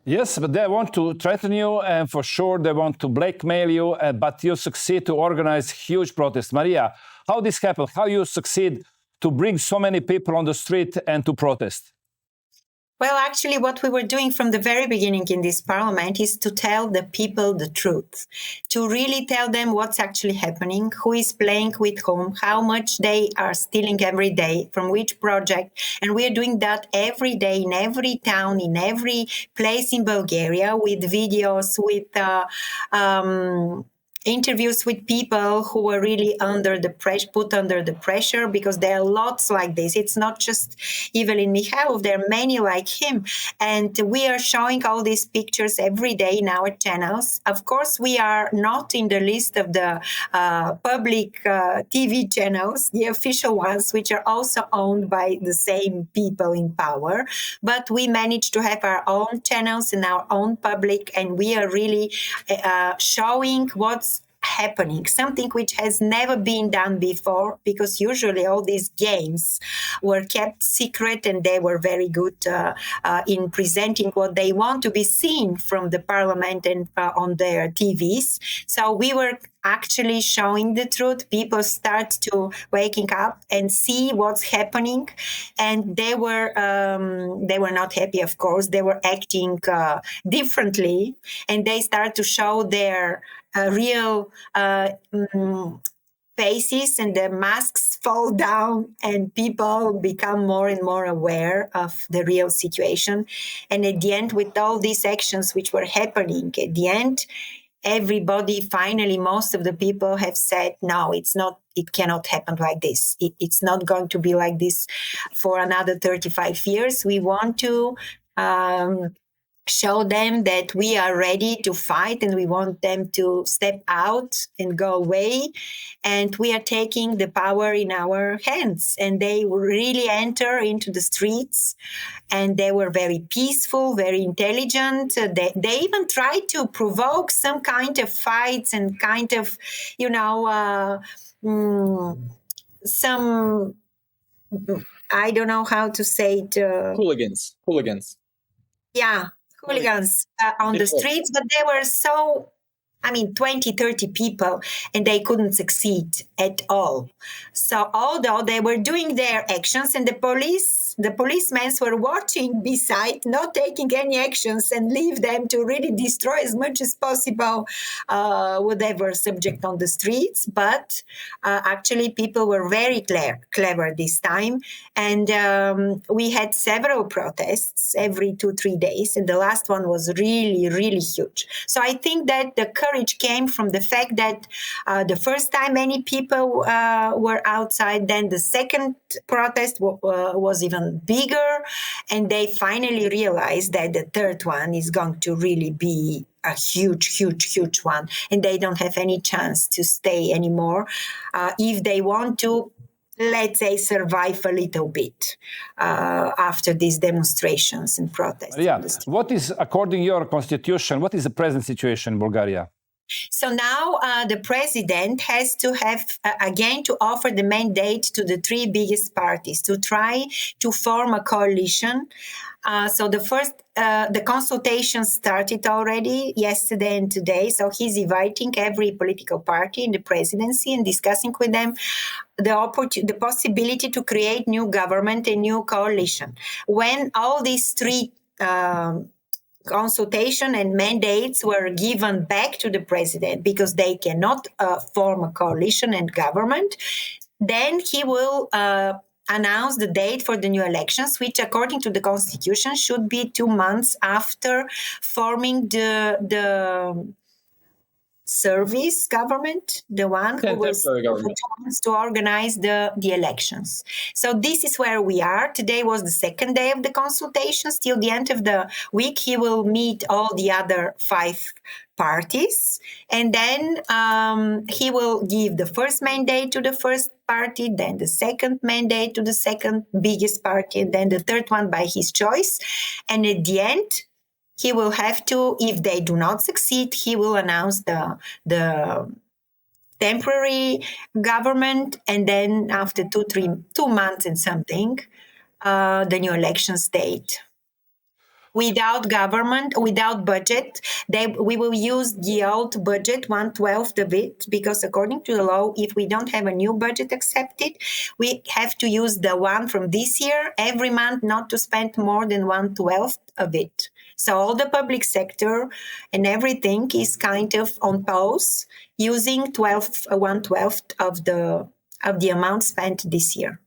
Yes, but they want to threaten you, and for sure they want to blackmail you, but you succeed to organize huge protests. Maria, how this happened? How you succeed to bring so many people on the street and to protest? Well, actually, what we were doing from the very beginning in this parliament is to tell the people the truth, to really tell them what's actually happening, who is playing with whom, how much they are stealing every day, from which project. And we are doing that every day in every town, in every place in Bulgaria, with videos, with interviews with people who were really under the pressure, put under the pressure, because there are lots like this. It's not just Evelyn Mikhailov, there are many like him. And we are showing all these pictures every day in our channels. Of course, we are not in the list of the public TV channels, the official ones, which are also owned by the same people in power. But we managed to have our own channels and our own public, and we are really showing what's happening, something which has never been done before, because usually all these games were kept secret, and they were very good in presenting what they want to be seen from the parliament and on their TVs. So we were actually showing the truth. People start to waking up and see what's happening, and they were not happy. Of course, they were acting differently, and they start to show their real faces, and the masks fall down, and people become more and more aware of the real situation. And at the end, with all these actions which were happening, at the end, everybody, finally, most of the people have said, no, it cannot happen like this. It's not going to be like this for another 35 years. We want to show them that we are ready to fight, and we want them to step out and go away. And we are taking the power in our hands. And they really enter into the streets, and they were very peaceful, very intelligent. They even tried to provoke some kind of fights and kind of, some, I don't know how to say it. Hooligans. Yeah, hooligans on the streets, but they were 20, 30 people, and they couldn't succeed at all. So although they were doing their actions, and the policemen were watching beside, not taking any actions, and leave them to really destroy as much as possible whatever subject on the streets. But actually people were very clever this time. And we had several protests every 2-3 days. And the last one was really, really huge. So I think that the courage came from the fact that the first time many people were outside, then the second protest was even bigger, and they finally realized that the third one is going to really be a huge, huge, huge one, and they don't have any chance to stay anymore if they want to, let's say, survive a little bit after these demonstrations and protests. Yeah. What is, according to your constitution, what is the present situation in Bulgaria? So now the president has to have, again, to offer the mandate to the three biggest parties to try to form a coalition. So the consultation started already yesterday and today. So he's inviting every political party in the presidency and discussing with them the possibility to create new government and new coalition. When all these three consultation and mandates were given back to the president, because they cannot form a coalition and government, then he will announce the date for the new elections, which according to the constitution should be 2 months after forming the service government, the one who was to organize the elections. So this is where we are. Today was the second day of the consultations. Till the end of the week, he will meet all the other 5 parties. And then he will give the first mandate to the first party, then the second mandate to the second biggest party, and then the third one by his choice. And at the end, he will have to, if they do not succeed, he will announce the temporary government, and then after 2 months and something, the new election date. without government, without budget. We will use the old budget, 1/12 of it, because according to the law, if we don't have a new budget accepted, we have to use the one from this year every month, not to spend more than 1/12 of it. So all the public sector and everything is kind of on pause, using 1/12 of the amount spent this year.